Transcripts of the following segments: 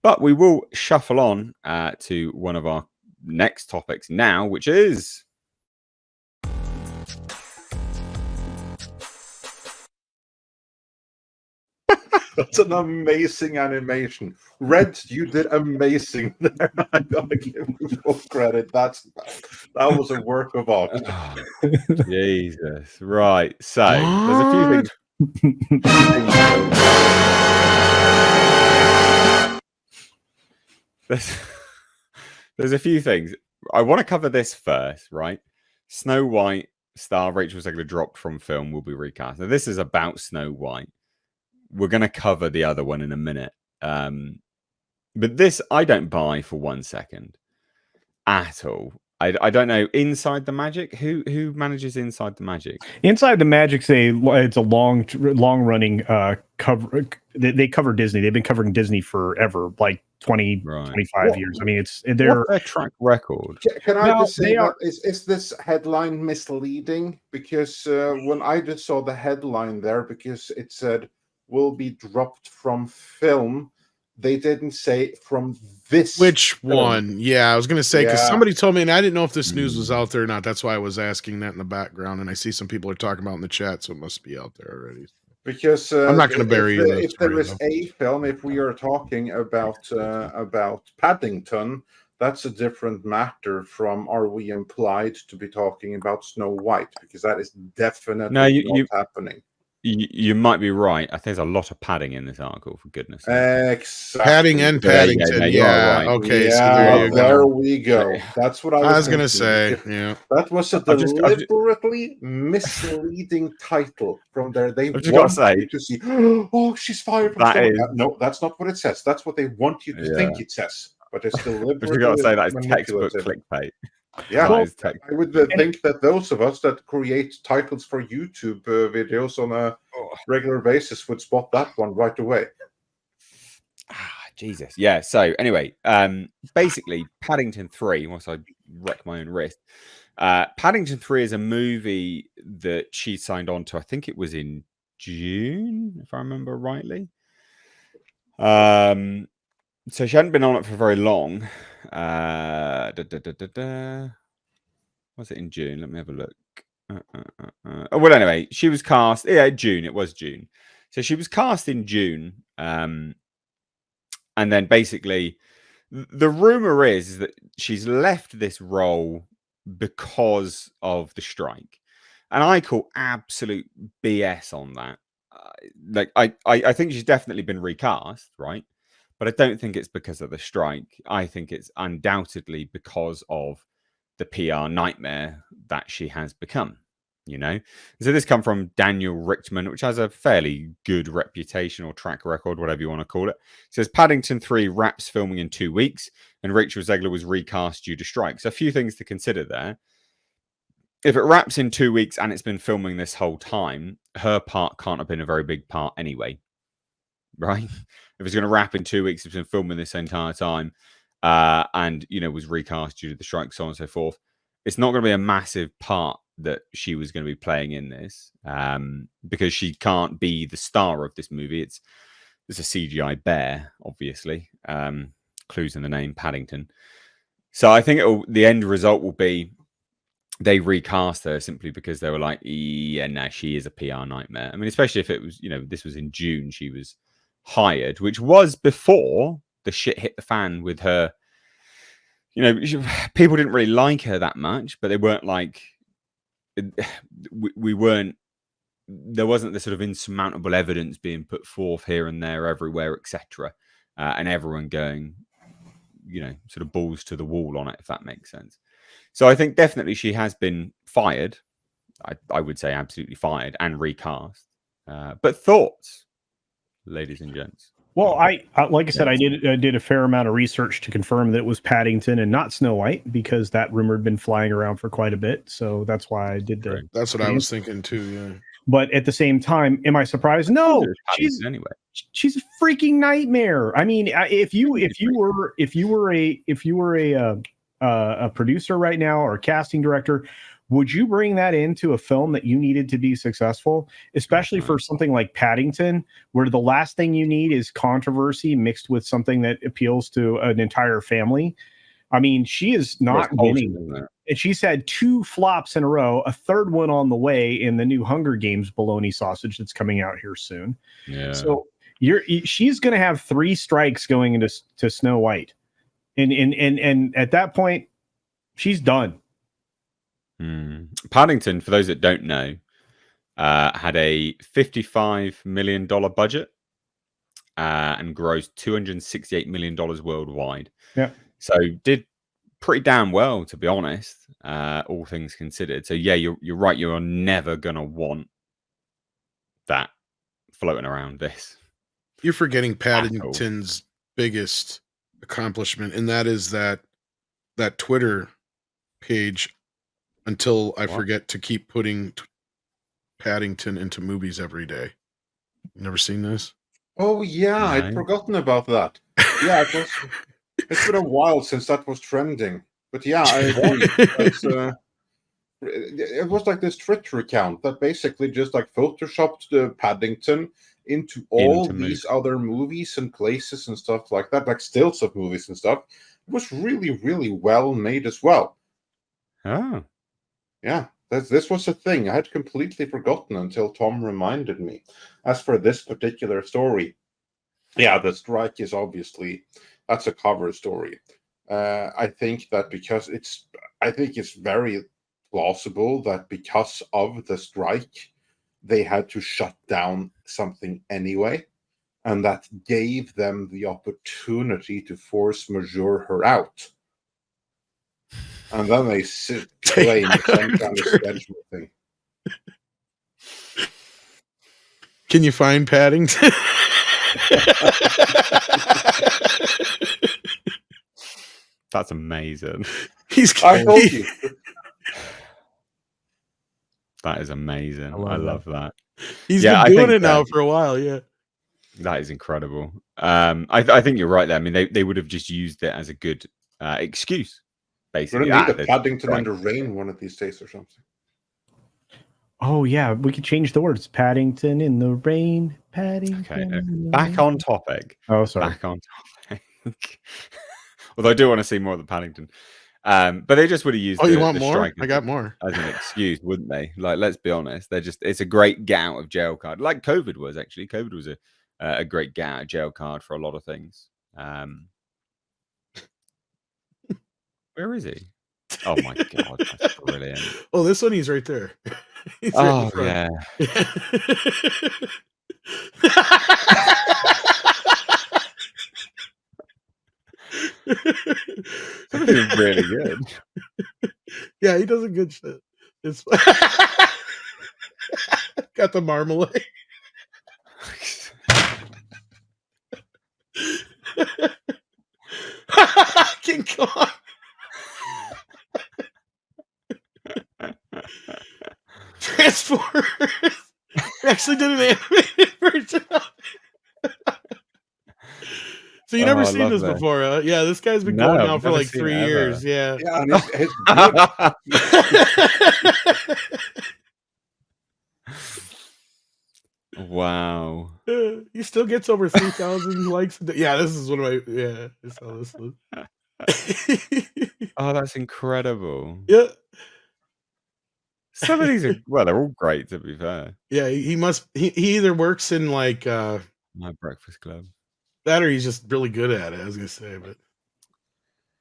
But we will shuffle on to one of our next topics now, which is... That's an amazing animation. Red, you did amazing there. I gotta give you full credit. That was a work of art. Oh, Jesus. Right. So there's a few things. There's a few things. I want to cover this first, right? Snow White star Rachel Zegler dropped from film will be recast. Now, this is about Snow White. We're going to cover the other one in a minute. But this, I don't buy for 1 second at all. I don't know. Inside the Magic? Who manages Inside the Magic? Inside the Magic's it's a long running cover. They cover Disney. They've been covering Disney forever, like 25 years. I mean, what's their track record? Can I just say that is this headline misleading? Because when I just saw the headline there, because it said will be dropped from film, they didn't say from this. Which film. One? Yeah, I was going to say, because somebody told me, and I didn't know if this news was out there or not. That's why I was asking that in the background. And I see some people are talking about in the chat, so it must be out there already. Because I'm not going to bury you. If there is a film, if we are talking about Paddington, that's a different matter from are we implied to be talking about Snow White? Because that is definitely not happening. You might be right. I think there's a lot of padding in this article, for goodness sake. Exactly. Padding and Paddington. Yeah. Right. Okay. Yeah, so there we go. That's what I was going to say. Yeah. That was a deliberately misleading title from there. They want you to see, oh, she's fired from No, that's not what it says. That's what they want you to think it says. But it's deliberately got to say that is textbook clickbait. Yeah, I would think that those of us that create titles for YouTube videos on a regular basis would spot that one right away. Jesus. Yeah. So anyway, basically, Paddington 3, once I wreck my own wrist, Paddington 3 is a movie that she signed on to. I think it was in June, if I remember rightly. So she hadn't been on it for very long. Was it in June? Let me have a look. Well, anyway, she was cast. Yeah, June. It was June. So she was cast in June. And then basically, the rumor is that she's left this role because of the strike. And I call absolute BS on that. I think she's definitely been recast, right? But I don't think it's because of the strike. I think it's undoubtedly because of the PR nightmare that she has become, you know? So this come from Daniel Richtman, which has a fairly good reputation or track record, whatever you want to call it. It says Paddington 3 wraps filming in 2 weeks and Rachel Zegler was recast due to strike. So a few things to consider there. If it wraps in 2 weeks and it's been filming this whole time, her part can't have been a very big part anyway. Right? If it's going to wrap in 2 weeks, it's been filming this entire time, and was recast due to the strike, so on and so forth. It's not going to be a massive part that she was going to be playing in this, because she can't be the star of this movie. It's a CGI bear, obviously. Clues in the name, Paddington. So I think the end result will be they recast her simply because they were like, yeah, no, she is a PR nightmare. I mean, especially if it was, this was in June, she was hired, which was before the shit hit the fan with her. People didn't really like her that much, but they weren't like, we weren't, there wasn't this sort of insurmountable evidence being put forth here and there, everywhere, etc. And everyone going, sort of balls to the wall on it, if that makes sense. So I think definitely she has been fired. I would say absolutely fired and recast. But thoughts, ladies and gents? Well, I like I said, I did a fair amount of research to confirm that it was Paddington and not Snow White, because that rumor had been flying around for quite a bit. So that's why I did the. That's what I was thinking too. Yeah. But at the same time, am I surprised? No, she's a freaking nightmare. I mean, if you were a producer right now or a casting director, would you bring that into a film that you needed to be successful, especially for something like Paddington, where the last thing you need is controversy mixed with something that appeals to an entire family? I mean, she is not winning. And she's had 2 flops in a row, a third one on the way in the new Hunger Games bologna sausage that's coming out here soon. Yeah. So she's going to have 3 strikes going into Snow White. And at that point, she's done. Paddington, for those that don't know, had a $55 million budget and grossed $268 million worldwide. Yeah. So did pretty damn well, to be honest, all things considered. So yeah, you're right. You're never gonna want that floating around this. You're forgetting Paddington's biggest accomplishment, and that is that Twitter page. Until I forget to keep putting Paddington into movies every day. You never seen this? Oh yeah, I'd forgotten about that. Yeah, it's been a while since that was trending. But yeah, I agree. It was like this Twitter account that basically just like photoshopped the Paddington into these other movies and places and stuff like that, like stills of movies and stuff. It was really, really well made as well. Oh. Yeah, this was a thing. I had completely forgotten until Tom reminded me. As for this particular story, yeah, the strike is obviously, that's a cover story. I think that I think it's very plausible that because of the strike, they had to shut down something anyway, and that gave them the opportunity to force majeure her out. And then they claim some kind of schedule thing. Can you find Paddington? That's amazing. I told you. That is amazing. I love that. He's been doing it now for a while. Yeah, that is incredible. I think you're right there. I mean, they would have just used it as a good excuse. Basically, we're gonna need a Paddington in the rain one of these days or something. Oh yeah, we could change the words. Paddington in the rain. Paddington. Okay, back on topic. Oh, sorry. Back on topic. Although I do want to see more of the Paddington. But they just would have used. Oh, you want more? I got more as an excuse, wouldn't they? Like, let's be honest. It's a great get out of jail card, like COVID was actually. COVID was a great get out of jail card for a lot of things. Where is he? Oh my god, that's brilliant. Oh, this one, he's right there. He's right yeah. That's really good. Yeah, he does a good shit. It's got the marmalade. King Kong. Transformers. We actually did an animated version of it. So you never seen this before, huh? Yeah, this guy's been going now for like 3 years. Yeah. Yeah, and wow. He still gets over 3,000 likes. Yeah, this is one of my. Yeah, I saw this one. Oh, that's incredible. Yeah. Some of these are they're all great, to be fair. Yeah, he either works in like My Breakfast Club. That, or he's just really good at it. I was gonna say, but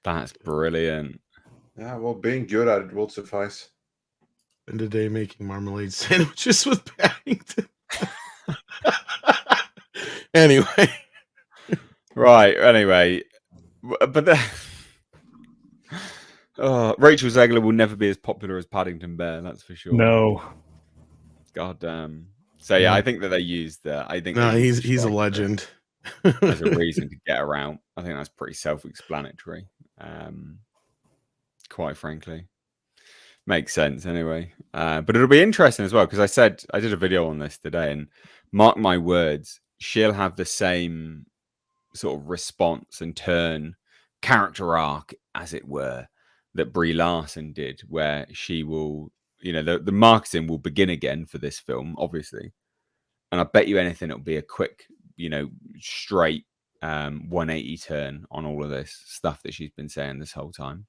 that's brilliant. Yeah, well, being good at it will suffice. And today making marmalade sandwiches with Paddington. Anyway, right. Anyway, but Rachel Zegler will never be as popular as Paddington Bear. That's for sure. No. God damn. So yeah, I think that they used that. I think he's a legend. As a reason to get around. I think that's pretty self-explanatory. Quite frankly, makes sense anyway. But it'll be interesting as well, because I did a video on this today, and mark my words, she'll have the same sort of response and turn, character arc, as it were, that Brie Larson did, where she will the marketing will begin again for this film, obviously. And I bet you anything it'll be a quick, straight 180 turn on all of this stuff that she's been saying this whole time.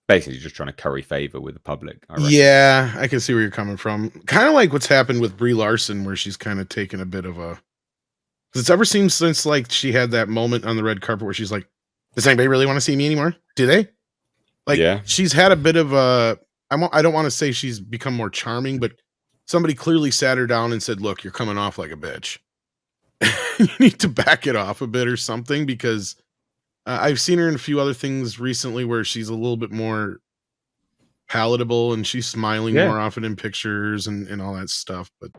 Basically just trying to curry favor with the public. Yeah, I can see where you're coming from. Kind of like what's happened with Brie Larson, where she's kind of taken a bit of a... Because it's ever seemed since like she had that moment on the red carpet where she's like, does anybody really want to see me anymore? Do they? Like, yeah. She's had a bit of a... I don't want to say she's become more charming, but somebody clearly sat her down and said, look, you're coming off like a bitch. You need to back it off a bit or something, because I've seen her in a few other things recently where she's a little bit more palatable and she's smiling more often in pictures and all that stuff. But